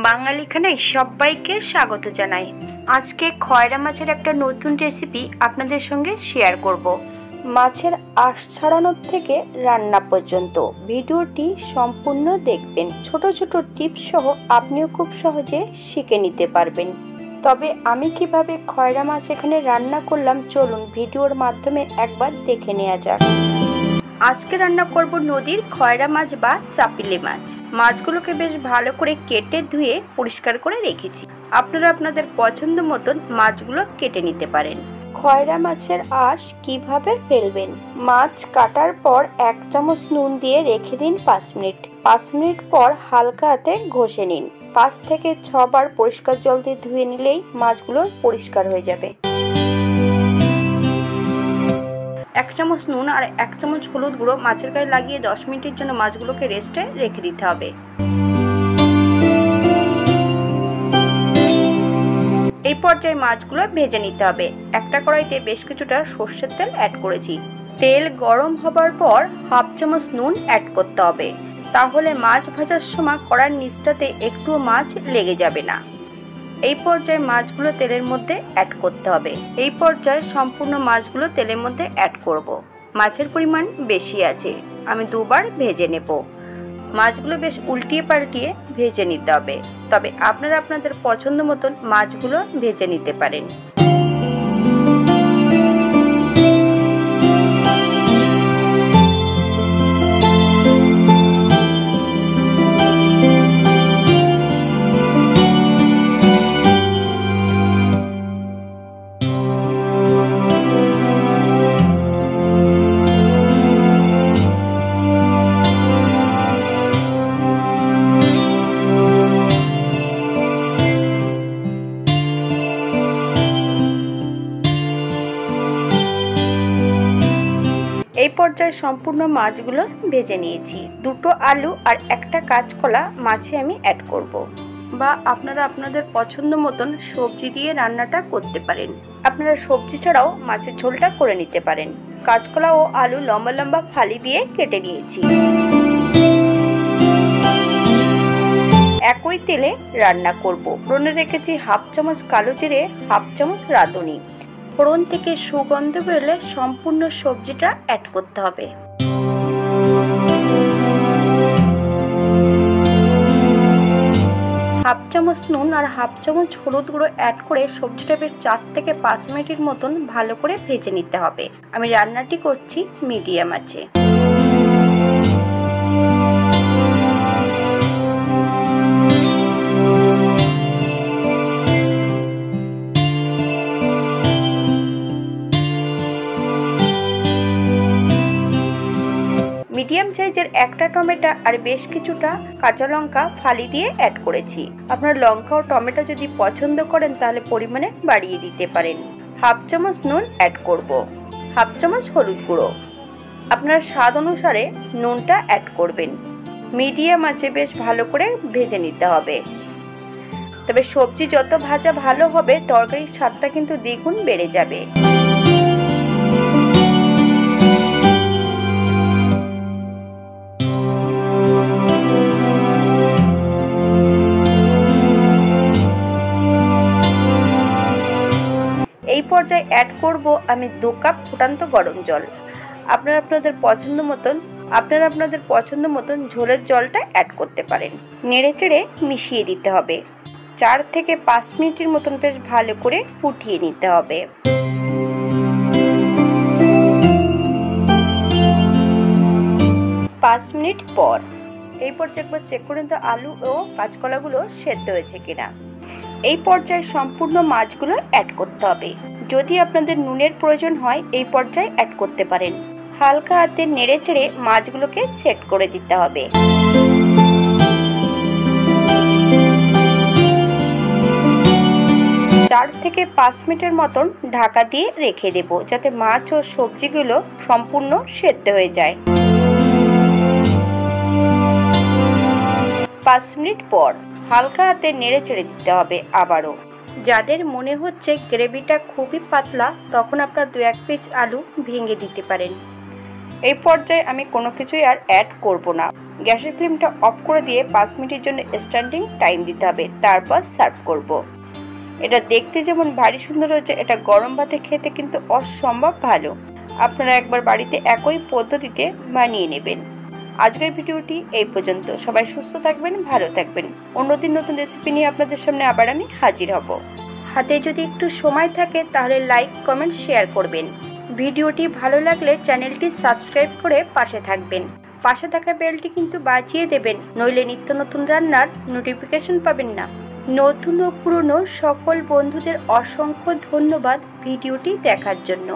বাঙালি খানায় সবাইকে স্বাগত জানাই। আজকে খয়রা মাছের একটা নতুন রেসিপি আপনাদের সঙ্গে শেয়ার করব। মাছের আঁশ ছাড়ানোর থেকে রান্না পর্যন্ত ভিডিওটি সম্পূর্ণ দেখবেন। ছোট ছোট টিপস সহ আপনিও খুব সহজে শিখে নিতে পারবেন। তবে আমি কিভাবে খয়রা মাছ এখানে রান্না করলাম চলুন ভিডিওর মাধ্যমে একবার দেখে নেওয়া যাক। আজকে রান্না করব নদীর খয়রা মাছ বা চাপিলে মাছ। মাছগুলোকে বেশ ভালো করে কেটে ধুয়ে পরিষ্কার করে রেখেছি। আপনারা আপনাদের পছন্দ মতন মাছগুলো কেটে নিতে পারেন। খয়রা মাছের আঁশ কিভাবে ফেলবেন? মাছ কাটার পর 1 চামচ নুন দিয়ে রেখে দিন 5 মিনিট। 5 মিনিট পর হালকা হাতে ঘষে নিন। 5 থেকে 6 বার পরিষ্কার জল দিয়ে ধুয়ে নিলেই মাছগুলো পরিষ্কার হয়ে যাবে। 1 চামচ নুন আর 1 চামচ হলুদ গুঁড়ো মাছের গায়ে লাগিয়ে 10 মিনিটের জন্য মাছগুলোকে রেস্টে রেখে দিতে হবে। এই পর্যায়ে মাছগুলো ভেজে নিতে হবে। একটা কড়াইতে বেশ কিছুটা সর্ষের তেল অ্যাড করেছি। তেল গরম হবার পর 1/2 চামচ নুন অ্যাড করতে হবে, তাহলে মাছ ভাজার সময় কড়াইয়ের নিচটাতে একটুও মাছ লেগে যাবে না। এই পর্যায়ে মাছগুলো তেলের মধ্যে অ্যাড করতে হবে। এই পর্যায়ে সম্পূর্ণ মাছগুলো তেলের মধ্যে অ্যাড করব। মাছের পরিমাণ বেশি আছে, আমি 2 বার ভেজে নেব। মাছগুলো বেশ উল্টিয়ে পাল্টিয়ে ভেজে নিতে হবে। তবে আপনারা আপনাদের পছন্দ মতন মাছগুলো ভেজে নিতে পারেন। এই পর্যায়ে সম্পূর্ণ মাছগুলো ভেজে নিয়েছি। 2টো আলু আর একটা কাঁচকলা মাছে আমি অ্যাড করব। বা আপনারা আপনাদের পছন্দ মতন সবজি দিয়ে রান্নাটা করতে পারেন। আপনারা সবজি ছাড়াও মাছের ঝোলটা করে নিতে পারেন। কাঁচকলা ও আলু লম্বা লম্বা ফালি দিয়ে কেটে নিয়েছি। একই তেলে রান্না করব। ফোড়নে রেখেছি 1/2 চামচ কালো জিরে, 1/2 চামচ রাঁধুনি। ফোড়ন থেকে সুগন্ধ বেরোলে সম্পূর্ণ সবজিটা অ্যাড করতে হবে। 1/2 চামচ নুন আর 1/2 চামচ হলুদ গুঁড়ো অ্যাড করে সবজিটা বেশ 4 থেকে 5 মিনিটের মতন ভালো করে ভেজে নিতে হবে। আমি রান্নাটি করছি মিডিয়াম আঁচে। মিডিয়াম সাইজের একটা টমেটো আর বেশ কিছুটা কাঁচা লঙ্কা ফালি দিয়ে অ্যাড করেছি। আপনার লঙ্কা ও টমেটো যদি পছন্দ করেন তাহলে পরিমাণে বাড়িয়ে দিতে পারেন। 1/2 চামচ নুন অ্যাড করব। 1/2 চামচ হলুদ গুঁড়ো। আপনার স্বাদ অনুসারে নুনটা অ্যাড করবেন। মিডিয়াম আঁচে বেশ ভালো করে ভেজে নিতে হবে। তবে সবজি যত ভাজা ভালো হবে তরকারির স্বাদটা কিন্তু দ্বিগুণ বেড়ে যাবে। এই পর্যায়ে অ্যাড করব আমি 2 কাপ ফুটান্ত গরম জল। আপনারা আপনাদের পছন্দ মতন ঝোলের জলটা অ্যাড করতে পারেন। নেড়ে চেড়ে মিশিয়ে দিতে হবে। 4 থেকে 5 মিনিটের মতন বেশ ভালো করে ফুটিয়ে নিতে হবে। পাঁচ মিনিট পর এই পর্যায়ে একবার চেক করে নিতে আলু ও কাঁচকলাগুলো সেদ্ধ হয়েছে কিনা। এই পর্যায়ে সম্পূর্ণ মাছগুলো অ্যাড করতে হবে। যদি আপনাদের নুনের প্রয়োজন হয় এই পর্যায়ে অ্যাড করতে পারেন। হালকা হাতে নেড়ে চেড়ে মাছগুলোকে সেট করে দিতে হবে। 4 থেকে 5 মিনিটের মতন ঢাকা দিয়ে রেখে দেব, যাতে মাছ ও সবজিগুলো সম্পূর্ণ সেদ্ধ হয়ে যায়। 5 মিনিট পর হালকা হাতে নেড়ে চেড়ে দিতে হবে আবারও। যাদের মনে হচ্ছে গ্রেভিটা খুবই পাতলা তখন আপনারা 2-1 পিস আলু ভেঙে দিতে পারেন। এই পর্যায়ে আমি কোনো কিছুই আর অ্যাড করব না। গ্যাসের ফ্লেমটা অফ করে দিয়ে 5 মিনিটের জন্য স্ট্যান্ডিং টাইম দিতে হবে, তারপর সার্ভ করব। এটা দেখতে যেমন ভারী সুন্দর হয়েছে, এটা গরম ভাতে খেতে কিন্তু অসম্ভব ভালো। আপনারা একবার বাড়িতে একই পদ্ধতিতে বানিয়ে নেবেন। আজকের ভিডিওটি এই পর্যন্ত। সবাই সুস্থ থাকবেন, ভালো থাকবেন। অন্যদিন নতুন রেসিপি নিয়ে আপনাদের সামনে আবার আমি হাজির হব। হাতে যদি একটু সময় থাকে তাহলে লাইক, কমেন্ট, শেয়ার করবেন। ভিডিওটি ভালো লাগলে চ্যানেলটি সাবস্ক্রাইব করে পাশে থাকবেন। পাশে থাকা বেলটি কিন্তু বাজিয়ে দেবেন, নইলে নিত্য নতুন রান্নার নোটিফিকেশন পাবেন না। নতুন ও পুরনো সকল বন্ধুদের অসংখ্য ধন্যবাদ ভিডিওটি দেখার জন্য।